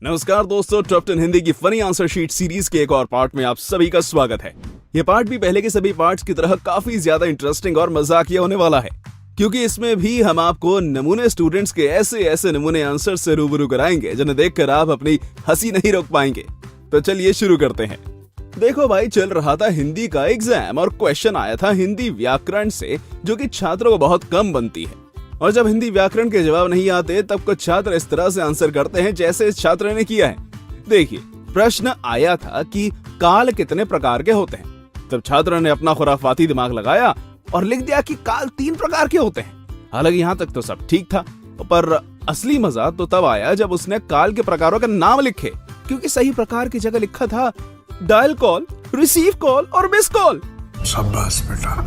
नमस्कार दोस्तों, टॉप 10 हिंदी की फनी आंसर शीट सीरीज के एक और पार्ट में आप सभी का स्वागत है। ये पार्ट भी पहले के सभी पार्ट्स की तरह काफी ज्यादा इंटरेस्टिंग और मजाकिया होने वाला है, क्योंकि इसमें भी हम आपको नमूने स्टूडेंट्स के ऐसे नमूने आंसर से रूबरू कराएंगे जिन्हें देखकर आप अपनी हंसी नहीं रोक पाएंगे। तो चलिए शुरू करते हैं। देखो भाई, चल रहा था हिंदी का एग्जाम और क्वेश्चन आया था हिंदी व्याकरण से, जो कि छात्रों को बहुत कम बनती है। और जब हिंदी व्याकरण के जवाब नहीं आते तब कुछ छात्र इस तरह से आंसर करते हैं जैसे इस छात्र ने किया है। देखिए, प्रश्न आया था कि काल कितने प्रकार के होते हैं। तब छात्र ने अपना खुराफाती दिमाग लगाया और लिख दिया कि काल 3 प्रकार के होते हैं। हालांकि यहाँ तक तो सब ठीक था, पर असली मजा तो तब आया जब उसने काल के प्रकारों के नाम लिखे, क्योंकि सही प्रकार की जगह लिखा था डायल कॉल, रिसीव कॉल और मिस कॉल। शाबाश बेटा,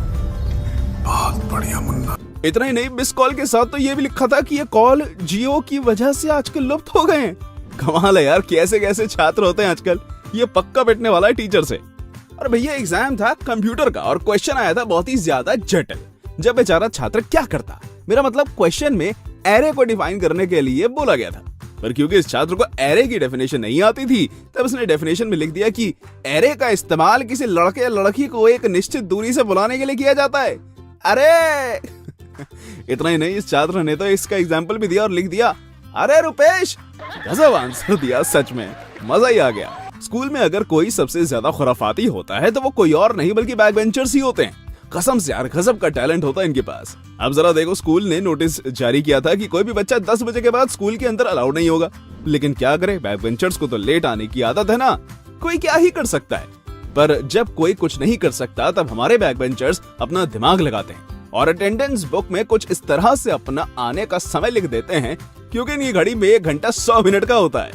बहुत बढ़िया मुन्ना। इतना ही नहीं, मिस कॉल के साथ तो ये भी लिखा था कि ये कॉल जियो की वजह से आजकल लुप्त हो गए हैं। कमाल है यार, कैसे कैसे छात्र होते हैं आजकल। ये पक्का पिटने वाला है टीचर से। और भैया, एग्जाम था कंप्यूटर का और क्वेश्चन आया था बहुत ही ज्यादा जटिल। जब बेचारा छात्र क्या करता, मेरा मतलब क्वेश्चन में एरे को डिफाइन करने के लिए बोला गया था, पर क्योंकि इस छात्र को एरे की डेफिनेशन नहीं आती थी, तब उसने डेफिनेशन में लिख दिया कि एरे का इस्तेमाल किसी लड़के या लड़की को एक निश्चित दूरी से बुलाने के लिए किया जाता है। अरे इतना ही नहीं, इस छात्र ने तो इसका एग्जाम्पल भी दिया और लिख दिया, अरे रुपेश। गजब आंसर दिया, सच में मजा ही आ गया। स्कूल में अगर कोई सबसे ज्यादा खुराफाती होता है तो वो कोई और नहीं बल्कि बैक बेंचर्स ही होते हैं। कसम से यार, गजब का टैलेंट होता है इनके पास। अब जरा देखो, स्कूल ने नोटिस जारी किया था कि कोई भी बच्चा 10 बजे के बाद स्कूल के अंदर अलाउड नहीं होगा। लेकिन क्या करे, बैक बेंचर्स को तो लेट आने की आदत है ना, कोई क्या ही कर सकता है। पर जब कोई कुछ नहीं कर सकता तब हमारे बैक बेंचर्स अपना दिमाग लगाते हैं और अटेंडेंस बुक में कुछ इस तरह से अपना आने का समय लिख देते हैं, क्योंकि इनकी घड़ी में 1 घंटा 100 मिनट का होता है।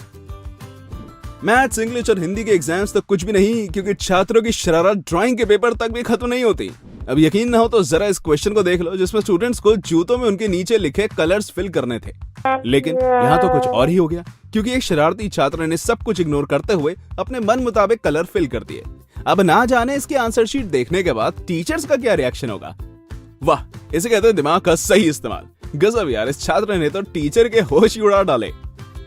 मैथ्स, इंग्लिश और हिंदी के एग्जाम्स तक कुछ भी नहीं, क्योंकि छात्रों की शरारत ड्राइंग के पेपर तक भी खत्म नहीं होती। अब यकीन ना हो तो जरा इस क्वेश्चन को देख लो, जिसमें स्टूडेंट्स को जूतों में उनके नीचे लिखे कलर्स फिल करने थे। लेकिन यहाँ तो कुछ और ही हो गया, क्योंकि एक शरारती छात्र ने सब कुछ इग्नोर करते हुए अपने मन मुताबिक कलर फिल कर दिए। अब ना जाने इसके आंसर शीट देखने के बाद टीचर्स का क्या रिएक्शन होगा। वाह, इसे कहते हैं दिमाग का सही इस्तेमाल। गजब यार, इस छात्र ने तो टीचर के होश ही उड़ा डाले।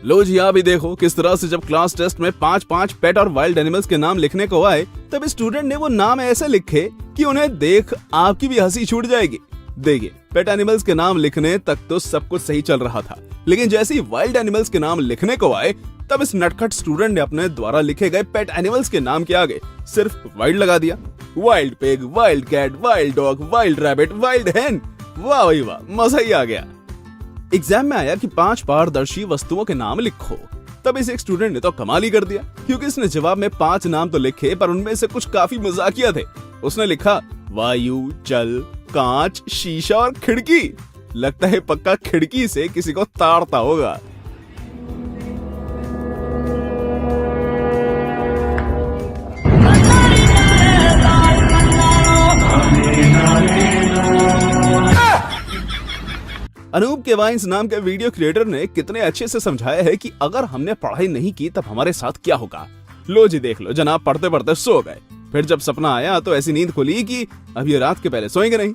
लो जी, यहाँ भी देखो किस तरह से जब क्लास टेस्ट में 5-5 पेट और वाइल्ड एनिमल्स के नाम लिखने को आए, तब स्टूडेंट ने वो नाम ऐसे लिखे कि उन्हें देख आपकी भी हंसी छूट जाएगी। देखिए, पेट एनिमल्स के नाम लिखने तक तो सब कुछ सही चल रहा था, लेकिन जैसे ही वाइल्ड एनिमल्स के नाम लिखने को आए, तब इस नटखट स्टूडेंट ने अपने द्वारा लिखे गए पेट एनिमल्स के नाम के आगे सिर्फ वाइल्ड लगा दिया। Wild pig, wild cat, wild dog, wild rabbit, wild hen. वाह भाई वाह, मजा ही आ गया। एग्जाम में आया कि 5 पारदर्शी वस्तुओं के नाम लिखो, तब इस एक स्टूडेंट ने तो कमाल ही कर दिया, क्योंकि इसने जवाब में 5 नाम तो लिखे, पर उनमें से कुछ काफी मजाकिया थे। उसने लिखा वायु, जल, कांच, शीशा और खिड़की। लगता है पक्का खिड़की से किसी को ताड़ता होगा। अनूप के वाइन्स नाम के वीडियो क्रिएटर ने कितने अच्छे से समझाया है कि अगर हमने पढ़ाई नहीं की तब हमारे साथ क्या होगा। लो जी देख लो, जनाब पढ़ते पढ़ते सो गए, फिर जब सपना आया तो ऐसी नींद खुली कि अब ये रात के पहले सोएंगे नहीं।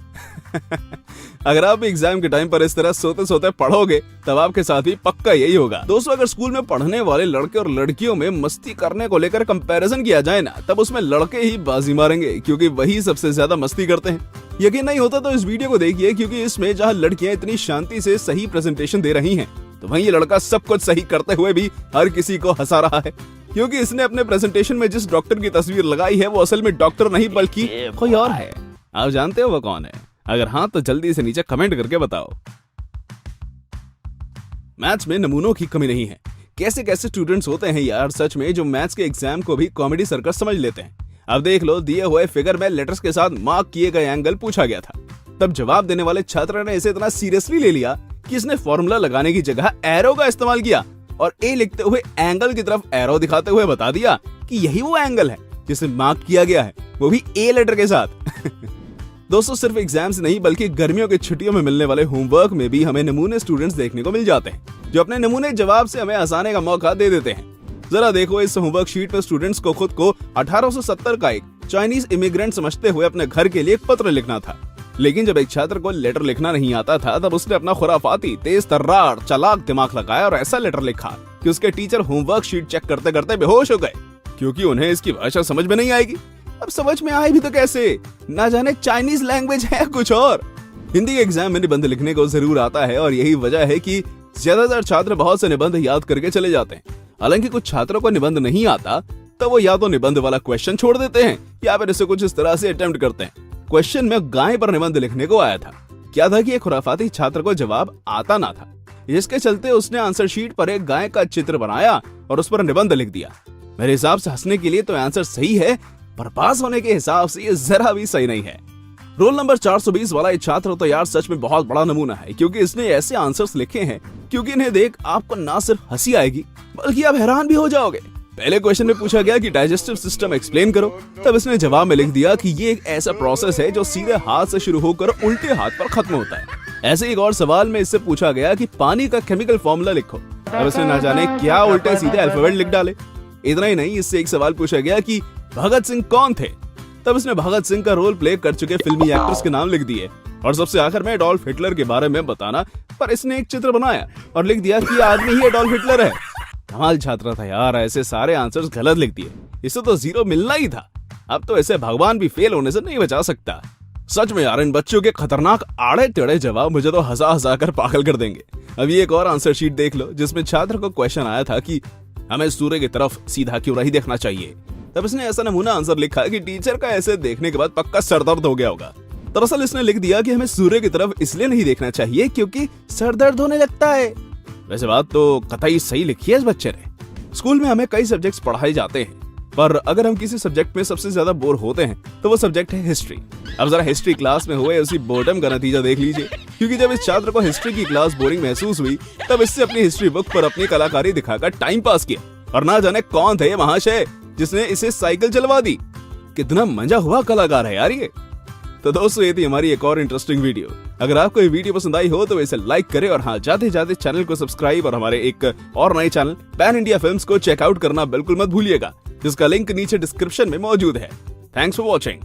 अगर आप एग्जाम के टाइम पर इस तरह सोते सोते पढ़ोगे तब आपके साथ भी पक्का यही होगा। दोस्तों, अगर स्कूल में पढ़ने वाले लड़के और लड़कियों में मस्ती करने को लेकर कंपैरिजन किया जाए ना, तब उसमें लड़के ही बाजी मारेंगे, क्योंकि वही सबसे ज्यादा मस्ती करते हैं। यकीन नहीं होता तो इस वीडियो को देखिए, क्योंकि इसमें जहाँ लड़कियां इतनी शांति से सही प्रेजेंटेशन दे रही हैं, तो वहीं ये लड़का सब कुछ सही करते हुए भी हर किसी को हंसा रहा है, क्योंकि इसने अपने प्रेजेंटेशन में जिस डॉक्टर की तस्वीर लगाई है वो असल में डॉक्टर नहीं बल्कि कोई और है। आप जानते हो वो कौन है? अगर हाँ तो जल्दी से नीचे कमेंट करके बताओ। मैथ्स में नमूनों की कमी नहीं है। कैसे कैसे स्टूडेंट्स होते हैं यार, सच में, जो मैथ्स के एग्जाम को भी कॉमेडी सर्कस समझ लेते हैं। अब देख लो, दिए हुए फिगर में लेटर्स के साथ मार्क किए गए एंगल पूछा गया था। तब जवाब देने वाले छात्र ने इसे इतना सीरियसली ले लिया कि इसने फॉर्मूला लगाने की जगह एरो का इस्तेमाल किया और ए लिखते हुए एंगल की तरफ एरो दिखाते हुए बता दिया कि यही वो एंगल है जिसे मार्क किया गया है, वो भी ए लेटर के साथ। दोस्तों, सिर्फ एग्जाम्स नहीं बल्कि गर्मियों की छुट्टियों में मिलने वाले होमवर्क में भी हमें नमूने स्टूडेंट्स देखने को मिल जाते हैं, जो अपने नमूने जवाब से हमें हंसाने का मौका दे देते हैं। जरा देखो, इस होमवर्क शीट में स्टूडेंट्स को खुद को 1870 का एक चाइनीज इमिग्रेंट समझते हुए अपने घर के लिए एक पत्र लिखना था। लेकिन जब एक छात्र को लेटर लिखना नहीं आता था, तब उसने अपना खुराफाती, तेज तर्रार, चालाक दिमाग लगाया और ऐसा लेटर लिखा कि उसके टीचर होमवर्क शीट चेक करते करते बेहोश हो गए, क्योंकि उन्हें इसकी भाषा समझ में नहीं आएगी। अब समझ में आए भी तो कैसे, ना जाने चाइनीज लैंग्वेज है कुछ और। हिंदी के एग्जाम में निबंध लिखने को जरूर आता है और यही वजह है कि ज्यादातर छात्र बहुत से निबंध याद करके चले जाते हैं। हालांकि कुछ छात्रों को निबंध नहीं आता तो वो या तो निबंध वाला क्वेश्चन छोड़ देते हैं या फिर इसे कुछ इस तरह से अटेम्प्ट करते हैं। क्वेश्चन में गाय पर निबंध लिखने को आया था। क्या था कि एक खुराफाती छात्र को जवाब आता ना था, जिसके चलते उसने आंसर शीट पर एक गाय का चित्र बनाया और उस पर निबंध लिख दिया। मेरे हिसाब से हंसने के लिए तो आंसर सही है, पर पास होने के हिसाब से ये जरा भी सही नहीं है। रोल नंबर 420 वाला ये छात्र तो यार सच में बहुत बड़ा नमूना है, क्योंकि इसने ऐसे आंसर्स लिखे हैं क्योंकि इन्हें देख आपको ना सिर्फ हंसी आएगी बल्कि आप हैरान भी हो जाओगे। पहले क्वेश्चन में पूछा गया कि डाइजेस्टिव सिस्टम एक्सप्लेन करो, तब इसने जवाब में लिख दिया कि ये एक ऐसा प्रोसेस है जो सीधे हाथ से शुरू होकर उल्टे हाथ पर खत्म होता है। ऐसे एक और सवाल में इससे पूछा गया कि पानी का केमिकल फॉर्मूला लिखो, तब इसने ना जाने क्या उल्टे सीधे अल्फाबेट लिख डाले। इतना ही नहीं, इससे एक सवाल पूछा गया कि भगत सिंह कौन थे, तब इसने भगत सिंह का रोल प्ले कर चुके फिल्मी एक्टर्स के नाम लिख दिए। और सबसे आखिर में एडोल्फ हिटलर के बारे में बताना, पर इसने एक चित्र बनाया और लिख दिया कि आदमी ही एडोल्फ हिटलर है। कमाल छात्र था यार, ऐसे सारे आंसर्स गलत लिख दिए। इससे तो 0 मिलना ही था। अब तो ऐसे भगवान भी फेल होने से नहीं बचा सकता। सच में यार, इन बच्चों के खतरनाक आड़े टेढ़े जवाब मुझे तो हंसा हंसा कर पागल कर देंगे। अभी एक और आंसर शीट देख लो, जिसमें छात्र को क्वेश्चन आया था कि हमें सूर्य की तरफ सीधा क्यों नहीं देखना चाहिए। तब इसने ऐसा नमूना आंसर लिखा कि टीचर का ऐसे देखने के बाद पक्का सर दर्द हो गया होगा। दरअसल इसने लिख दिया कि हमें सूर्य की तरफ इसलिए नहीं देखना चाहिए क्योंकि सर दर्द होने लगता है। वैसे बात तो कतई सही लिखी है इस बच्चे ने। स्कूल में हमें कई सब्जेक्ट्स पढ़ाए जाते हैं, पर अगर हम किसी सब्जेक्ट में सबसे ज्यादा बोर होते हैं तो वो सब्जेक्ट है हिस्ट्री। अब जरा हिस्ट्री क्लास में हुए उसी बोर्डम का नतीजा देख लीजिए, क्योंकि जब इस छात्र को हिस्ट्री की क्लास बोरिंग महसूस हुई तब इससे अपनी हिस्ट्री बुक पर अपनी कलाकारी दिखाकर टाइम पास किया। और ना जाने कौन थे महाशय जिसने इसे साइकिल चलवा दी। कितना मजा हुआ कलाकार है यार ये। तो दोस्तों, ये थी हमारी एक और इंटरेस्टिंग वीडियो। अगर आपको ये वीडियो पसंद आई हो तो इसे लाइक करें और हाँ, जाते जाते चैनल को सब्सक्राइब और हमारे एक और नए चैनल पैन इंडिया फिल्म्स को चेकआउट करना बिल्कुल मत भूलिएगा, जिसका लिंक नीचे डिस्क्रिप्शन में मौजूद है। Thanks for watching.